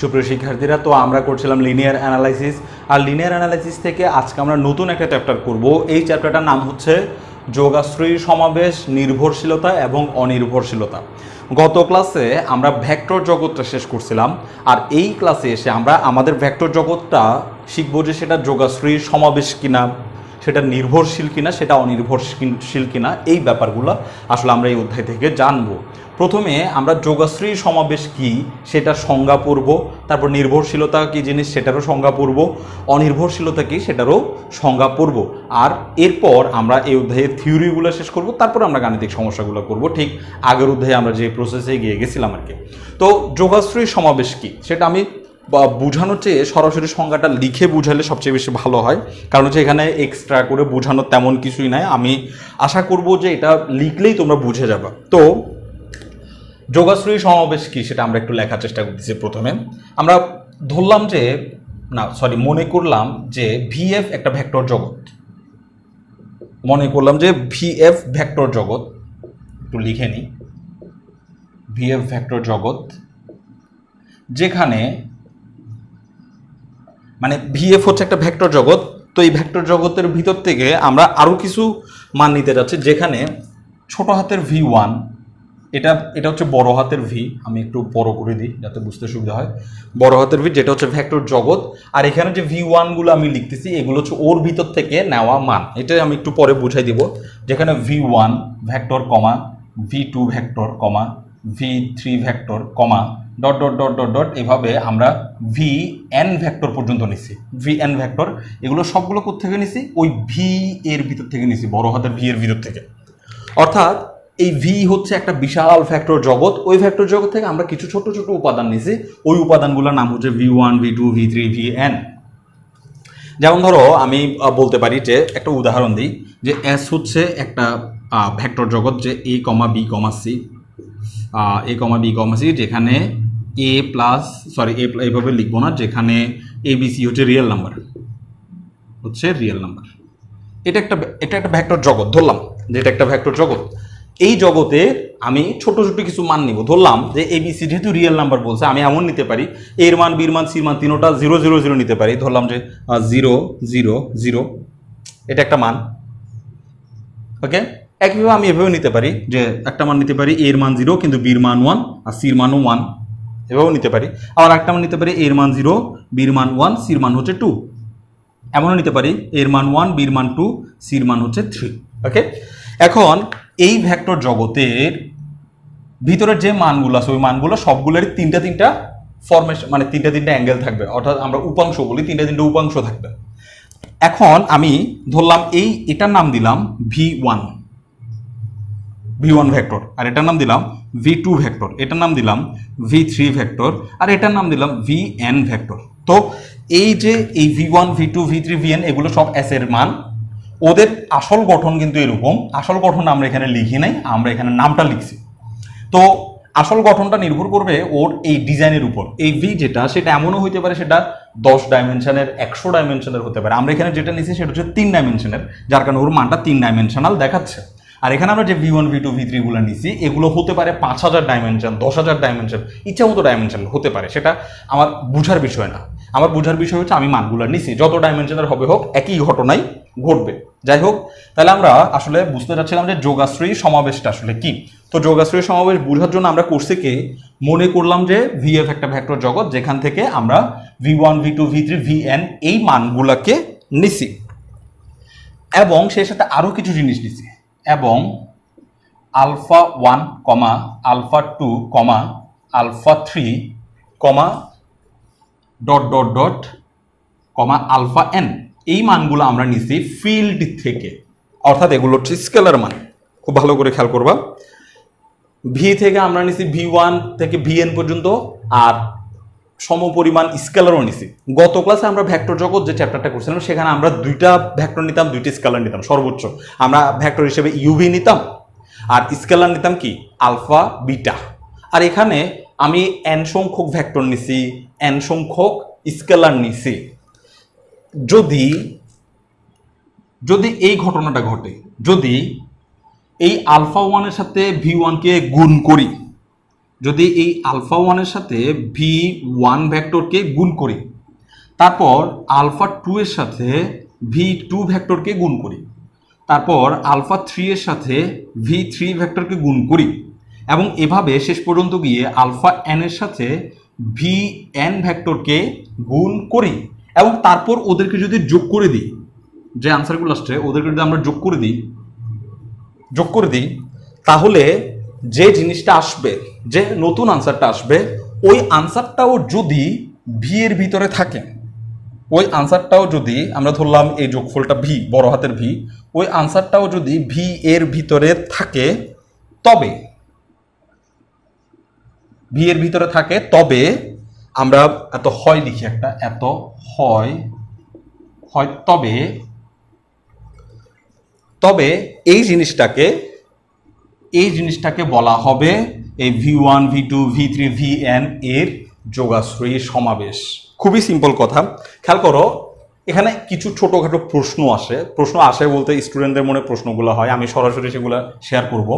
সুপ্রিয় শিক্ষার্থীরা, তো আমরা করছিলাম লিনিয়ার অ্যানালাইসিস। আর লিনিয়ার অ্যানালাইসিস থেকে আজকে আমরা নতুন একটা চ্যাপ্টার করব। এই চ্যাপ্টারটার নাম হচ্ছে যোগাশ্রয়ী সমাবেশ, নির্ভরশীলতা এবং অনির্ভরশীলতা। গত ক্লাসে আমরা ভেক্টর জগৎটা শেষ করছিলাম, আর এই ক্লাসে এসে আমরা আমাদের ভেক্টর জগৎটা শিখব যে সেটা যোগাশ্রয়ী সমাবেশ কিনা, সেটা নির্ভরশীল কিনা, সেটা অনির্ভরশীল কিনা। এই ব্যাপারগুলো আসলে আমরা এই অধ্যায় থেকে জানবো। প্রথমে আমরা যোগাশ্রয়ী সমাবেশ কি সেটার সংজ্ঞা পড়ব, তারপর নির্ভরশীলতা কি জিনিস সেটারও সংজ্ঞা পড়ব, অনির্ভরশীলতা কি সেটারও সংজ্ঞা পড়ব। আর এরপর আমরা এই অধ্যায়ের থিওরিগুলো শেষ করব, তারপর আমরা গাণিতিক সমস্যাগুলো করব, ঠিক আগের অধ্যায়ে আমরা যে প্রসেসে গিয়ে গেছিলাম আর কি। তো যোগাশ্রয়ী সমাবেশ কি সেটা আমি বোঝানোর চেয়ে সরাসরি সংজ্ঞাটা লিখে বুঝালে সবচেয়ে বেশি ভালো হয়, কারণ হচ্ছে এখানে এক্সট্রা করে বোঝানোর তেমন কিছুই নাই। আমি আশা করব যে এটা লিখলেই তোমরা বুঝে যাবে। তো যোগাশ্রয়ী সমাবেশ কি সেটা আমরা একটু লেখার চেষ্টা করতেছি। প্রথমে আমরা ধরলাম যে মনে করলাম যে ভিএফ একটা ভেক্টর জগৎ, মনে করলাম যে ভিএফ ভেক্টর জগৎ, একটু লিখে নিই, ভিএফ ভেক্টর জগৎ, যেখানে মানে ভিএফ হচ্ছে একটা ভেক্টর জগৎ। তো এই ভেক্টর জগতের ভিতর থেকে আমরা আরও কিছু মান নিতে যাচ্ছি, যেখানে ছোট হাতের V1, এটা হচ্ছে বড় হাতের ভি, আমি একটু বড় করে দিই যাতে বুঝতে সুবিধা হয়। বড় হাতের ভি যেটা হচ্ছে ভেক্টর জগৎ, আর এখানে যে V1 গুলো আমি লিখতেছি এগুলো হচ্ছে ওর ভিতর থেকে নেওয়া মান। এটা আমি একটু পরে বুঝাই দিব। যেখানে V1 ভেক্টর কমা V2 ভেক্টর কমা V3 ভেক্টর কমা dot dot dot dot dot, এভাবে আমরা Vn ভেক্টর পর্যন্ত নিছি। Vn ভেক্টর এগুলো সবগুলো কোথা থেকে নিছি? ওই ভি এর ভিতর থেকে নিছি, বড় হাতের ভি এর ভিতর থেকে। অর্থাৎ এই ভি হচ্ছে একটা বিশাল ভেক্টর জগৎ। ওই ভেক্টর জগৎ থেকে আমরা কিছু ছোট ছোট উপাদান নিছি, ওই উপাদানগুলোর নাম হচ্ছে V1 V2 V3 Vn। যেমন ধরো আমি বলতে পারি যে একটা উদাহরণ দিই, যে S হচ্ছে একটা ভেক্টর জগৎ, যে A, B, C, যেখানে A এইভাবে লিখবো না, যেখানে ABC হচ্ছে রিয়েল নাম্বার, এটা একটা ভেক্টর জগৎ। ধরলাম যে এটা একটা ভেক্টর জগৎ। এই জগতে আমি ছোট ছোট কিছু মান নিব। ধরলাম যে ABC যেহেতু রিয়েল নাম্বার বলছে, আমি এমন নিতে পারি এর মান, বির মান, সির মান তিনোটা 0 0 0 নিতে পারি। ধরলাম যে 0 0 0, এটা একটা মান। ওকে, একইভাবে আমি এভাবেও নিতে পারি যে একটা মান নিতে পারি এর মান 0 কিন্তু বির মান 1 আর সির মানও 1, এভাবেও নিতে পারি। আবার একটা মান নিতে পারি এর মান 0 বির মান 1 সির মান হচ্ছে 2, এমনও নিতে পারি এর মান 1 বির মান 2 সির মান হচ্ছে 3। ওকে, এখন এই ভেক্টর জগতের ভিতরে যে মানগুলো আছে ওই মানগুলো সবগুলোর তিনটা ফরমেশন, মানে তিনটা অ্যাঙ্গেল থাকবে, অর্থাৎ আমরা উপাংশ বলি, তিনটা উপাংশ থাকবে। এখন আমি ধরলাম এটার নাম দিলাম V1 ভেক্টর, আর এটার নাম দিলাম V2 ভেক্টর, এটার নাম দিলাম V3 ভেক্টর, আর এটার নাম দিলাম Vn ভেক্টর। তো এই যে এই V1 V2 V3 Vn এগুলো সব S এর মান। ওদের আসল গঠন কিন্তু এরকম, আসল গঠন আমরা এখানে লিখি নাই, আমরা এখানে নামটা লিখছি। তো আসল গঠনটা নির্ভর করবে ওর এই ডিজাইনের উপর। এই ভি যেটা, সেটা এমনও হইতে পারে সেটা 10 ডাইমেনশনের, 100 ডাইমেনশনের হতে পারে। আমরা এখানে যেটা নিচ্ছি সেটা হচ্ছে 3 ডাইমেনশনের, যার কারণে ওর মানটা 3 ডাইমেনশনাল দেখাচ্ছে। আর এখানে আমরা যে V1 V2 V3 গুলো নিচ্ছি এগুলো হতে পারে 5000 ডাইমেনশন, 10,000 ডাইমেনশন, ইচ্ছা মতো ডাইমেনশন হতে পারে। সেটা আমার বুঝার বিষয় না, আমার বুঝার বিষয় হচ্ছে আমি মানগুলো নিচ্ছি, যত ডাইমেনশনের হবে হোক একই ঘটনাই ঘটবে। যাই হোক, তাহলে আমরা আসলে বুঝতে চাচ্ছিলাম যে যোগাশ্রয়ী সমাবেশটা আসলে কি। তো যোগাশ্রয়ী সমাবেশ বোঝার জন্য আমরা কোর্সে কি মনে করলাম যে ভিএফ একটা ভেক্টর জগৎ, যেখান থেকে আমরা V1 V2 V3 Vn এই মানগুলোকে নিছি, এবং সেই সাথে আরো কিছু জিনিস নিছি, এবং alpha 1 comma alpha 2 comma alpha 3 comma dot dot dot comma alpha n, এই মানগুলো আমরা নিছি ফিল্ড থেকে, অর্থাৎ এগুলো হচ্ছে স্কেলার মান। খুব ভালো করে খেয়াল করবা, ভি থেকে আমরা নিছি V1 থেকে Vn পর্যন্ত, আর সমপরিমাণ স্কেলারও নিছি। গত ক্লাসে আমরা ভেক্টর জগৎ যে চ্যাপ্টারটা করছিলাম সেখানে আমরা দুইটা ভেক্টর নিতাম, দুইটা স্কেলার নিতাম সর্বোচ্চ। আমরা ভেক্টর হিসেবে ইউভি নিতাম আর স্কেলার নিতাম কি আলফা বিটা। আর এখানে আমি n সংখ্যক ভেক্টর নিছি, n সংখ্যক স্কেলার নিছি। যদি এই ঘটনাটা ঘটে, যদি এই আলফা 1 এর সাথে V1 কে গুণ করি, যদি এই আলফা ওয়ানের সাথে v1 ভেক্টরকে গুণ করি, তারপর আলফা 2 এর সাথে v2 ভেক্টরকে গুণ করি, তারপর আলফা 3 এর সাথে v3 ভেক্টরকে গুণ করি, এবং এভাবে শেষ পর্যন্ত গিয়ে আলফা n এর সাথে vn ভেক্টরকে গুণ করি, এবং তারপর ওদেরকে যদি যোগ করে দিই, যে আনসারগুলো আসছে ওদেরকে যদি আমরা যোগ করে দিই, তাহলে যে জিনিসটা আসবে, যে নতুন আনসারটা আসবে, ওই আনসারটাও যদি ভি এর ভিতরে থাকে, ওই আনসারটাও যদি আমরা ধরলাম এই যোগফলটা ভি, বড় হাতের ভি, ওই আনসারটাও যদি ভি এর ভিতরে থাকে, তবে ভি এর ভিতরে থাকে, তবে আমরা এত হয় লিখি একটা, এত হয় তবে এই জিনিসটাকে বলা হবে এই v1 v2 v3 vn এর যোগাশ্রয়ী সমাবেশ। খুবই সিম্পল কথা। খেয়াল করো, এখানে কিছু ছোটখাটো প্রশ্ন আসে বলতে স্টুডেন্টদের মনে প্রশ্নগুলো হয়, আমি সরাসরি সেগুলো শেয়ার করব।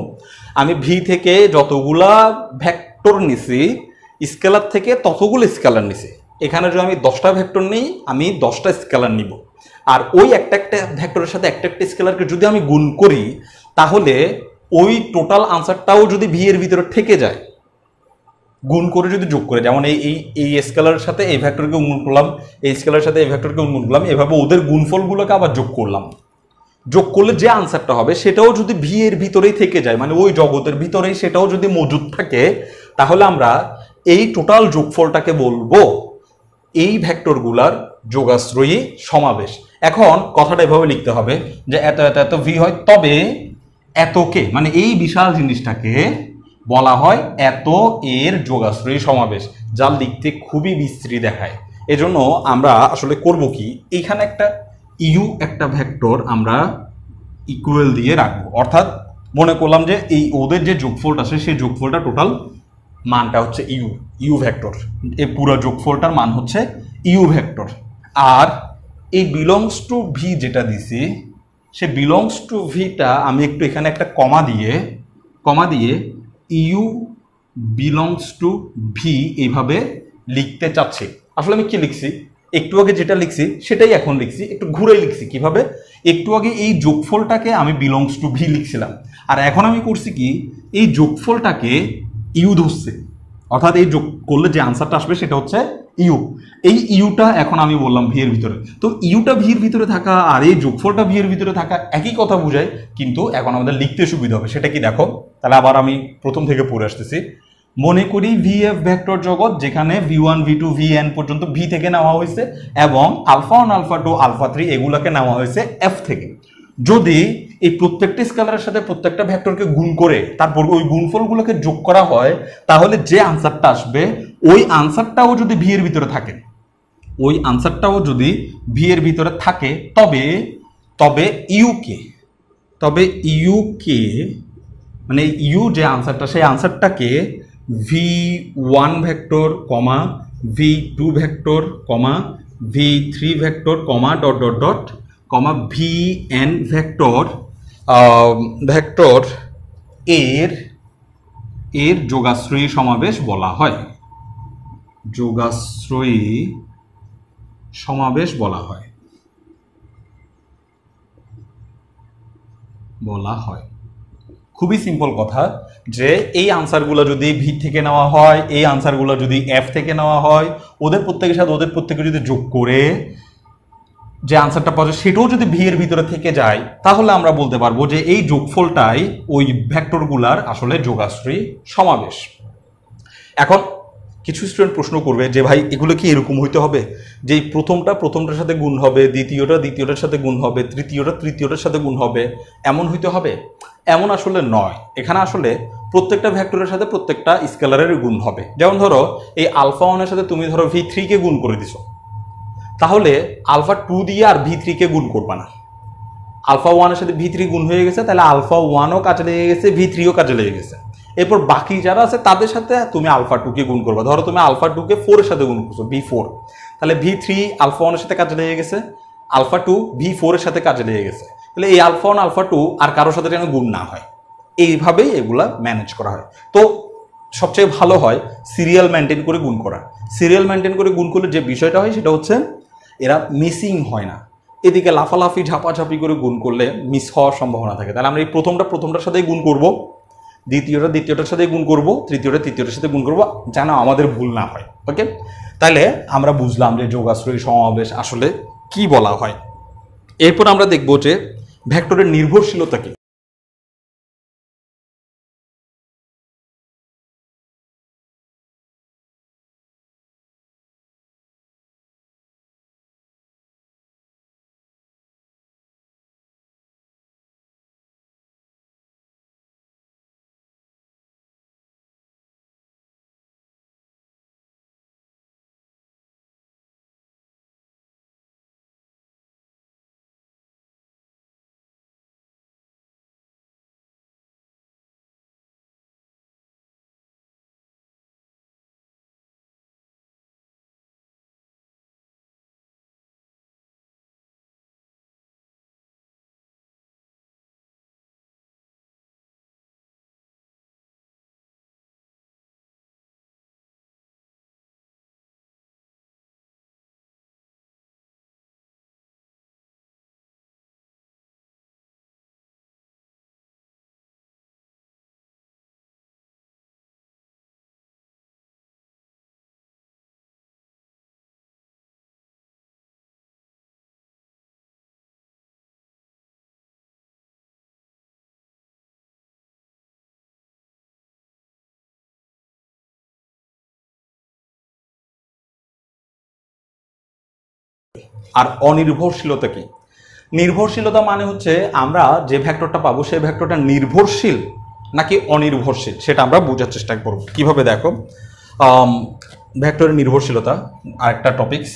আমি ভি থেকে যতগুলা ভেক্টর নিছি, স্কেলার থেকে ততগুলো স্কেলার নিছি। এখানে যদি আমি 10টা ভেক্টর নিই, আমি 10টা স্কেলার নিব, আর ওই একটা ভেক্টরের সাথে একটা স্কেলারকে যদি আমি গুণ করি, তাহলে ওই টোটাল আনসারটাও যদি ভি এর ভিতরে থেকে যায়, গুণ করে যদি যোগ করে, যেমন এই স্কেলারের সাথে এই ভেক্টরকে গুণ করলাম, এই স্কেলারের সাথে এই ভেক্টরকে গুণ করলাম, এভাবে ওদের গুণফলগুলোকে আবার যোগ করলাম, যোগ করলে যে আনসারটা হবে সেটাও যদি ভি এর ভিতরেই থেকে যায়, মানে ওই জগতের ভিতরেই সেটাও যদি মজুদ থাকে, তাহলে আমরা এই টোটাল যোগফলটাকে বলবো এই ভেক্টরগুলার যোগাশ্রয়ী সমাবেশ। এখন কথাটা এভাবে লিখতে হবে যে এত এত এত ভি হয়, তবে এতকে, মানে এই বিশাল জিনিসটাকে বলা হয় এত এর যোগাশ্রয়ী সমাবেশ, যা লিখতে খুবই বিশ্রী দেখায়। এজন্য আমরা আসলে করব কি, এইখানে একটা ইউ একটা ভেক্টর আমরা ইকুয়াল দিয়ে রাখবো, অর্থাৎ মনে করলাম যে এই ওদের যে যোগফলটা আছে সেই যোগফলটা টোটাল মানটা হচ্ছে ইউ ভেক্টর, এই পুরো যোগফলটার মান হচ্ছে ইউ ভেক্টর। আর এই বিলংস টু ভি যেটা দিছি, সে বিলংস টু ভিটা আমি একটু এখানে একটা কমা দিয়ে ইউ বিলংস টু ভি এইভাবে লিখতে চাচ্ছি। আসলে আমি কি লিখছি, একটু আগে যেটা লিখছি সেটাই এখন লিখছি, একটু ঘুরে লিখছি। কিভাবে? একটু আগে এই যোগফলটাকে আমি বিলংস টু ভি লিখছিলাম, আর এখন আমি করছি কি, এই যোগফলটাকে ইউ ধরছে, অর্থাৎ এই যোগ করলে যে আনসারটা আসবে সেটা হচ্ছে ইউ। এই ইউটা এখন আমি বললাম ভি এর ভিতরে, তো ইউটা ভি এর ভিতরে থাকা আর এই যোগফলটা ভি এর ভিতরে থাকা একই কথা বোঝায়, কিন্তু এখন আমাদের লিখতে সুবিধা হবে। সেটা কি দেখো, তাহলে আবার আমি প্রথম থেকে পড়ে আসতেছি। মনে করি ভি এফ ভেক্টর জগৎ, যেখানে v1 v2 vn পর্যন্ত ভি থেকে নেওয়া হয়েছে, এবং আলফা 1 আলফা 2 আলফা 3 এগুলোকে নেওয়া হয়েছে এফ থেকে। যদি এই প্রত্যেকটা স্কেলারের সাথে প্রত্যেকটা ভেক্টরকে গুণ করে তারপর ওই গুণফলগুলোকে যোগ করা হয়, তাহলে যে আনসারটা আসবে ওই আনসারটাও যদি ভি এর ভিতরে থাকে, তবে ইউকে মানে ইউ যে আনসারটা, সেই আনসারটাকে v1 ভেক্টর কমা v2 ভেক্টর কমা v3 ভেক্টর কমা ডট ডট ডট কমা vn ভেক্টর এর যোগাশ্রয়ী সমাবেশ বলা হয়। যোগাশ্রয়ী সমাবেশ বলা হয়। খুবই সিম্পল কথা, যে এই আনসারগুলো যদি ভি থেকে নেওয়া হয়, এই আনসারগুলো যদি এফ থেকে নেওয়া হয়, ওদের প্রত্যেকের সাথে ওদের প্রত্যেকে যদি যোগ করে যে আনসারটা পাওয়া যায় সেটাও যদি ভি এর ভিতরে থেকে যায়, তাহলে আমরা বলতে পারবো যে এই যোগফলটাই ওই ভেক্টরগুলার আসলে যোগাশ্রয়ী সমাবেশ। এখন কিছু স্টুডেন্ট প্রশ্ন করবে যে ভাই এগুলো কি এরকম হইতে হবে যে প্রথমটার সাথে গুণ হবে, দ্বিতীয়টার সাথে গুণ হবে, তৃতীয়টার সাথে গুণ হবে, এমন হইতে হবে? এমন আসলে নয়। এখানে আসলে প্রত্যেকটা ভেক্টরের সাথে প্রত্যেকটা স্কেলারের গুণ হবে। যেমন ধরো এই আলফা 1 এর সাথে তুমি ধরো v3 কে গুণ করে দিছো, তাহলে আলফা 2 দিয়ে আর v3 কে গুণ করবা না। আলফা 1 এর সাথে v3 গুণ হয়ে গেছে, তাহলে আলফা 1ও কাজে লেগে গেছে, v3 ও কাজে লেগে গেছে। এরপর বাকি যারা আছে তাদের সাথে তুমি আলফা 2 কে গুণ করবা। ধরো তুমি আলফা 2 কে 4 এর সাথে গুণ করছো, v4, তাহলে v3 আলফা 1 এর সাথে কাজে লেগে গেছে, আলফা 2 v4 এর সাথে কাজে লেগে গেছে। তাহলে এই আলফা 1 আলফা 2 আর কারোর সাথে যেন গুণ না হয়, এইভাবেই এগুলা ম্যানেজ করা হয়। তো সবচেয়ে ভালো হয় সিরিয়াল মেনটেন করে গুণ করা। সিরিয়াল মেনটেন করে গুণ করলে যে বিষয়টা হয় সেটা হচ্ছে এরা মিসিং হয় না। এদিকে লাফালাফি ঝাপাঝাপি করে গুণ করলে মিস হওয়ার সম্ভাবনা থাকে। তাহলে আমরা এই প্রথমটার সাথেই গুণ করব, দ্বিতীয়টার সাথে গুণ করব, তৃতীয়টার সাথে গুণ করব, যেন আমাদের ভুল না হয়। ওকে, তাহলে আমরা বুঝলাম যে যোগাশ্রয়ী সমাবেশ আসলে কি বলা হয়। এরপর আমরা দেখব যে ভেক্টরের নির্ভরশীলতা কি। আর অনির্ভরশীলতা কি? নির্ভরশীলতা মানে হচ্ছে আমরা যে ভেক্টরটা পাবো সেই ভেক্টরটা নির্ভরশীল নাকি অনির্ভরশীল সেটা আমরা বোঝার চেষ্টা করব। কিভাবে দেখো, ভেক্টরের নির্ভরশীলতা আরেকটা টপিকস,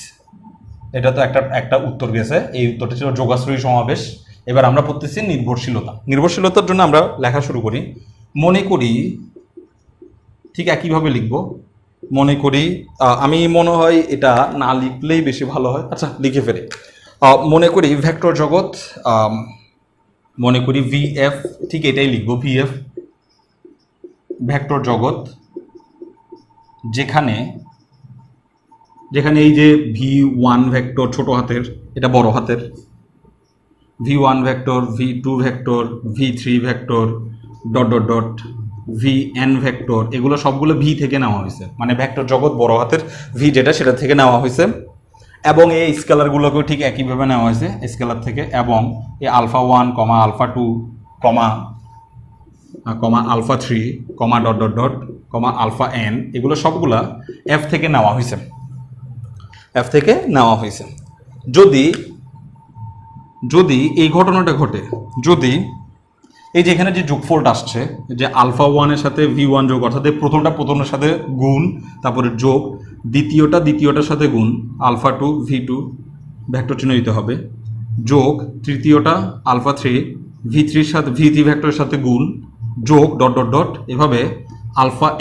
এটা তো একটা উত্তর গেছে, এই উত্তরটা ছিল যোগাশ্রয়ী সমাবেশ। এবার আমরা পড়তেছি নির্ভরশীলতা। নির্ভরশীলতার জন্য আমরা লেখা শুরু করি। মনে করি, ঠিক একইভাবে লিখব, মনে করি, আমি মনে হয় এটা না লিখলেই বেশি ভালো হয়, আচ্ছা লিখে ফেলি। মনে করি ভেক্টর জগৎ, মনে করি ভিএফ, ঠিক এটাই লিখব, ভিএফ ভেক্টর জগৎ, যেখানে এই যে V1 ভেক্টর ছোট হাতের, এটা বড় হাতের, V1 vector, V2 vector, V3 vector, dot dot dot, Vn vector, এগুলো সবগুলো ভি থেকে নেওয়া হয়েছে, মানে ভেক্টর জগৎ বড় হাতের ভি যেটা সেটা থেকে নেওয়া হয়েছে। এবং এই স্কেলারগুলোকেও ঠিক একইভাবে নেওয়া হয়েছে স্কেলার থেকে। এবং এই α1, α2, α3, ডট ডট ডট, αn, এগুলো সবগুলা এফ থেকে নেওয়া হয়েছে, এফ থেকে নেওয়া হয়েছে। যদি এই ঘটনাটা ঘটে, যদি এই যে এখানে যে যোগফলটা আসছে, যে α1 এর সাথে V1 যোগ, অর্থাৎ প্রথমটার সাথে গুণ, তারপরে যোগ, দ্বিতীয়টার সাথে গুণ, α2 V2 ভেক্টর চিহ্ন দিতে হবে, যোগ, তৃতীয়টা α3 V3 সাথে V3 ভেক্টরের সাথে গুণ, যোগ, ডট ডট ডট, এভাবে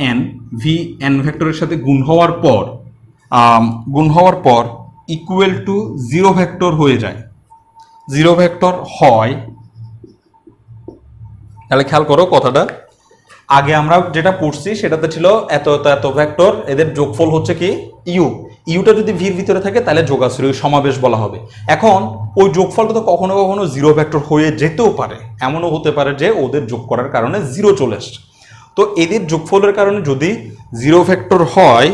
αn Vn ভেক্টরের সাথে গুণ হওয়ার পর ইকুয়াল টু 0 ভেক্টর হয়ে যায়। 0 ভেক্টর হয়, তাহলে খেয়াল করো কথাটা, আগে আমরা যেটা পড়ছি সেটাতে ছিল এত এত ভেক্টর, এদের যোগফল হচ্ছে কি ইউটা যদি ভির ভিতরে থাকে তাহলে যোগাশ্রয়ী সমাবেশ বলা হবে। এখন ওই যোগফলটা তো কখনো কখনো 0 ভেক্টর হয়ে যেতেও পারে, এমনও হতে পারে যে ওদের যোগ করার কারণে 0 চলে আসছে। তো এদের যোগফলের কারণে যদি 0 ভেক্টর হয়,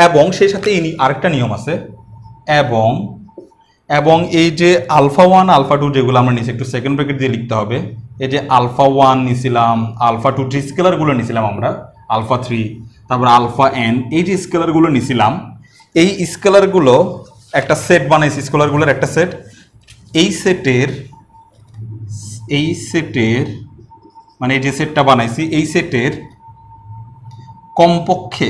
এবং সেই সাথে আরেকটা নিয়ম আছে, এবং এই যে α1 α2 যেগুলো আমরা নিচে একটু সেকেন্ড ব্র্যাকেট দিয়ে লিখতে হবে, এই যে α1 নিছিলাম, α2 যে স্কেলারগুলো নিছিলাম আমরা, α3, তারপর αn, এই যে স্কেলারগুলো নিছিলাম, এই স্কেলারগুলো একটা সেট বানাইছি, স্কেলারগুলোর একটা সেট। এই সেটের মানে এই যে সেটটা বানাইছি, এই সেটের কমপক্ষে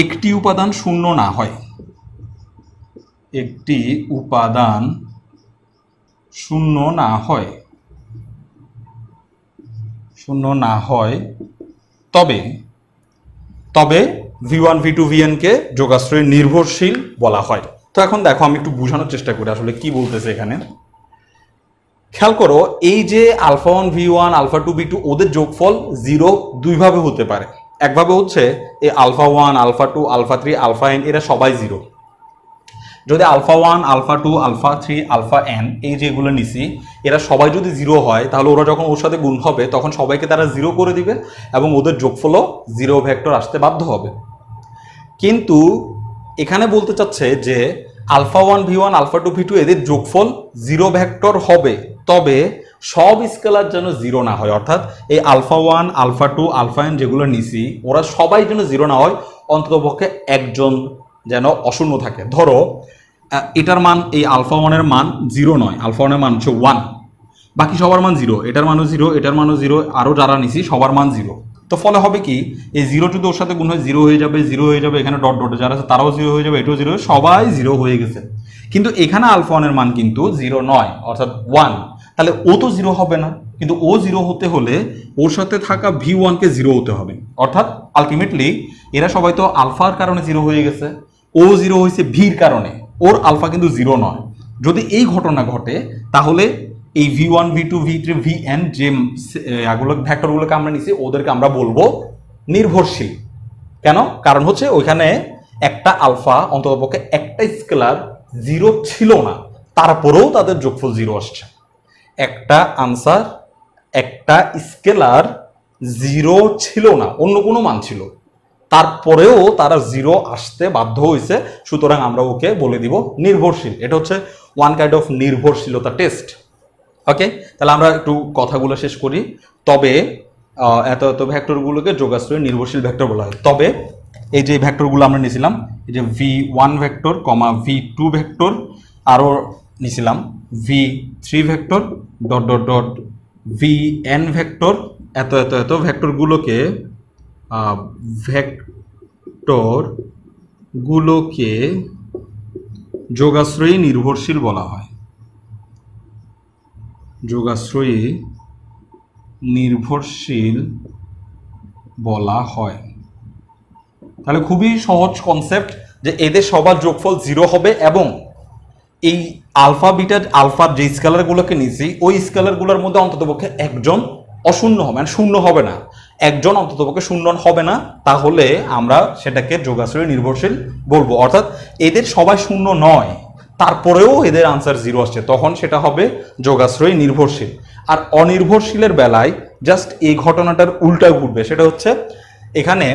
একটি উপাদান শূন্য না হয়, একটি উপাদান শূন্য না হয়, তবে V1 V2 Vn কে যোগাশ্রয়ী নির্ভরশীল বলা হয়। তো এখন দেখো আমি একটু বোঝানোর চেষ্টা করি আসলে কি বলতেছে এখানে। খেয়াল করো এই যে alpha one V one alpha two V two ওদের যোগফল জিরো দুইভাবে হতে পারে। একভাবে হচ্ছে এই alpha one alpha two alpha three alpha N এরা সবাই জিরো। যদি alpha one alpha two alpha three alpha N এই যেগুলো নিছি এরা সবাই যদি জিরো হয় তাহলে ওরা যখন ওর সাথে গুণ হবে তখন সবাইকে তারা জিরো করে দিবে এবং ওদের যোগফলও জিরো ভেক্টর আসতে বাধ্য হবে। কিন্তু এখানে বলতে চাচ্ছে যে alpha one V one alpha two V two এদের যোগফল জিরো ভেক্টর হবে, তবে সব স্কেলার যেন জিরো না হয়, অর্থাৎ এই alpha one alpha two alpha N যেগুলো নিছি ওরা সবাই যেন জিরো না হয়, অন্ততপক্ষে একজন যেন অশূন্য থাকে। ধরো এটার মান এই আলফা ওয়ানের মান জিরো নয়, আলফা ওয়ানের মান হচ্ছে ওয়ান, বাকি সবার মান জিরো, এটার মানও জিরো এটার মানও জিরো, আরও যারা নিছি সবার মান জিরো। তো ফলে হবে কি এই জিরো যদি ওর সাথে গুণ হয় জিরো হয়ে যাবে, জিরো হয়ে যাবে, এখানে ডট ডট যারা আছে তারাও জিরো হয়ে যাবে, এটাও জিরো, সবাই জিরো হয়ে গেছে। কিন্তু এখানে আলফা ওয়ানের মান কিন্তু জিরো নয় অর্থাৎ ওয়ান, তাহলে ও তো জিরো হবে না, কিন্তু ও জিরো হতে হলে ওর সাথে থাকা ভি ওয়ানকে জিরো হতে হবে, অর্থাৎ আলটিমেটলি এরা সবাই তো আলফার কারণে জিরো হয়ে গেছে, ও জিরো হয়েছে ভির কারণে, ওর আলফা কিন্তু জিরো নয়। যদি এই ঘটনা ঘটে তাহলে এই V one V two V three V N যে ভ্যাক্টরগুলোকে আমরা নিছি ওদেরকে আমরা বলবো নির্ভরশীল। কেন? কারণ হচ্ছে ওইখানে একটা আলফা অন্ততপক্ষে একটা স্কেলার জিরো ছিল না, তারপরেও তাদের যোগফল জিরো আসছে। একটা আনসার একটা স্কেলার জিরো ছিল না, অন্য কোনো মান ছিল, তারপরেও তারা জিরো আসতে বাধ্য হয়েছে, সুতরাং আমরা ওকে বলে দিব নির্ভরশীল। এটা হচ্ছে ওয়ান কাইন্ড অফ নির্ভরশীলতা টেস্ট। ওকে, তাহলে আমরা একটু কথাগুলো শেষ করি। তবে এত ভেক্টরগুলোকে যোগাশ্রয়ী নির্ভরশীল ভেক্টর বলা হয়। তবে এই যে ভেক্টরগুলো আমরা নিয়েছিলাম, এই যে ভি ওয়ান ভেক্টর কমা ভি টু ভেক্টর, আরও নিয়েছিলাম V three vector dot dot dot V N vector, এত ভেক্টরগুলোকে যোগাশ্রয়ী নির্ভরশীল বলা হয়, যোগাশ্রয়ী নির্ভরশীল বলা হয়। তাহলে খুবই সহজ কনসেপ্ট যে এদের সবার যোগফল জিরো হবে এবং এই আলফা বিটা আলফার যে স্কেলারগুলোকে নিয়েছি ওই স্কেলারগুলোর মধ্যে অন্ততপক্ষে একজন অশূন্য হবে, মানে শূন্য হবে না, একজন অন্ততপক্ষে শূন্য হবে না, তাহলে আমরা সেটাকে যোগাশ্রয়ী নির্ভরশীল বলবো। অর্থাৎ এদের সবাই শূন্য নয়, তারপরেও এদের আনসার জিরো আসছে, তখন সেটা হবে যোগাশ্রয়ী নির্ভরশীল। আর অনির্ভরশীলের বেলায় জাস্ট এই ঘটনাটার উল্টা ঘটবে, সেটা হচ্ছে এখানে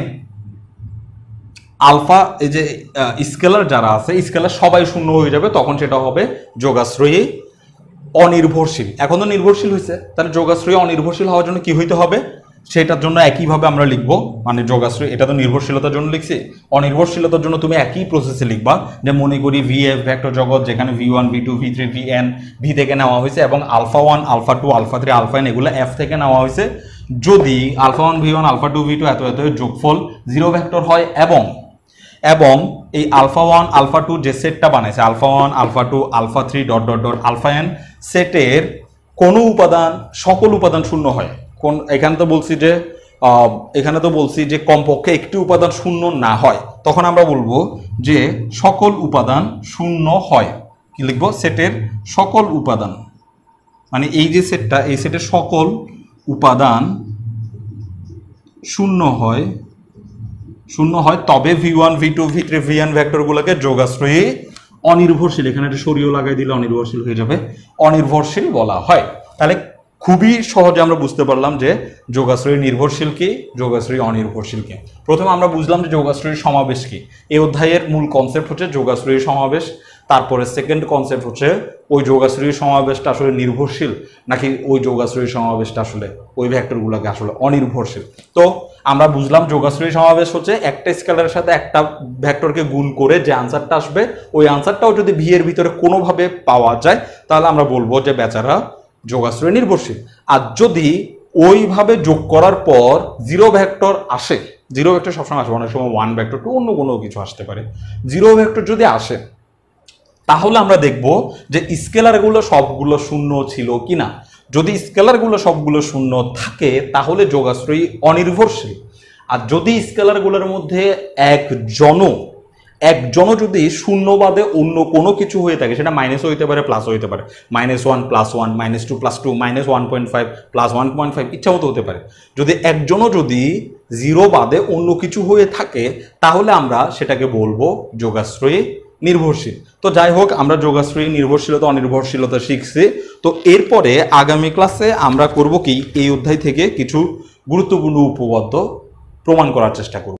আলফা এই যে স্কেলার যারা আছে স্কেলার সবাই শূন্য হয়ে যাবে, তখন সেটা হবে যোগাশ্রয়ী অনির্ভরশীল। এখন তো নির্ভরশীল হয়েছে, তাহলে যোগাশ্রয়ী অনির্ভরশীল হওয়ার জন্য কি হইতে হবে, সেটার জন্য একইভাবে আমরা লিখবো, মানে যোগাশ্রয়ী, এটা তো নির্ভরশীলতার জন্য লিখছি, অনির্ভরশীলতার জন্য তুমি একই প্রসেসে লিখবা। যে মনে করি ভি এফ ভেক্টর জগৎ, যেখানে V one V two V three V N V থেকে নেওয়া হয়েছে এবং alpha one alpha two alpha three alpha N এগুলো এফ থেকে নেওয়া হয়েছে। যদি alpha one V one alpha two V two এত যোগফল জিরো ভেক্টর হয় এবং এই আলফা ওয়ান আলফা টু যে সেটটা বানাইছে alpha one alpha two alpha three dot dot dot alpha N সেটের কোনো উপাদান সকল উপাদান শূন্য হয়, এখানে তো বলছি যে কমপক্ষে একটি উপাদান শূন্য না হয়, তখন আমরা বলবো যে সকল উপাদান শূন্য হয়। কি লিখবো? সেটের সকল উপাদান, মানে এই যে সেটটা এই সেটের সকল উপাদান শূন্য হয়, তবে V one V two V three V N ভেক্টরগুলোকে যোগাশ্রয়ী অনির্ভরশীল, এখানে একটা সরিয়ে লাগাই দিলে অনির্ভরশীল হয়ে যাবে, অনির্ভরশীল বলা হয়। তাহলে খুবই সহজে আমরা বুঝতে পারলাম যে যোগাশ্রয়ী নির্ভরশীল কি, যোগাশ্রয়ী অনির্ভরশীল কি। প্রথমে আমরা বুঝলাম যে যোগাশ্রয়ী সমাবেশ কি। এই অধ্যায়ের মূল কনসেপ্ট হচ্ছে যোগাশ্রয়ী সমাবেশ। তারপরে সেকেন্ড কনসেপ্ট হচ্ছে ওই যোগাশ্রয়ী সমাবেশটা আসলে নির্ভরশীল নাকি ওই যোগাশ্রয়ী সমাবেশটা আসলে ওই ভেক্টরগুলোকে আসলে অনির্ভরশীল। তো আমরা বুঝলাম যোগাশ্রয়ী সমাবেশ হচ্ছে একটা স্কেলারের সাথে একটা ভেক্টরকে গুণ করে যে আনসারটা আসবে ওই আনসারটাও যদি ভি এর ভিতরে কোনোভাবে পাওয়া যায় তাহলে আমরা বলবো যে বেচারা যোগাশ্রয়ী নির্ভরশীল। আর যদি ওইভাবে যোগ করার পর জিরো ভেক্টর আসে, জিরো ভেক্টর সবসময় আসবে, অনেক সময় ওয়ান ভেক্টর টু অন্য কোনো কিছু আসতে পারে, জিরো ভেক্টর যদি আসে তাহলে আমরা দেখব যে স্কেলারগুলো সবগুলো শূন্য ছিল কিনা। যদি স্কেলারগুলো সবগুলো শূন্য থাকে তাহলে যোগাশ্রয়ী অনির্ভরশীল। আর যদি স্কেলারগুলোর মধ্যে একজনও একজনও যদি শূন্য বাদে অন্য কোনো কিছু হয়ে থাকে, সেটা মাইনাসও হইতে পারে প্লাসও হইতে পারে, -1 + 1 -2 + 2 -1.5 + 1.5 ইচ্ছা মতো হতে পারে। যদি একজনও যদি 0 বাদে অন্য কিছু হয়ে থাকে তাহলে আমরা সেটাকে বলবো যোগাশ্রয়ী নির্ভরশীল। তো যাই হোক, আমরা যোগাশ্রয়ী নির্ভরশীলতা অনির্ভরশীলতা শিখছি। তো এরপরে আগামী ক্লাসে আমরা করব কি, এই অধ্যায় থেকে কিছু গুরুত্বপূর্ণ উপপাদ্য প্রমাণ করার চেষ্টা করব।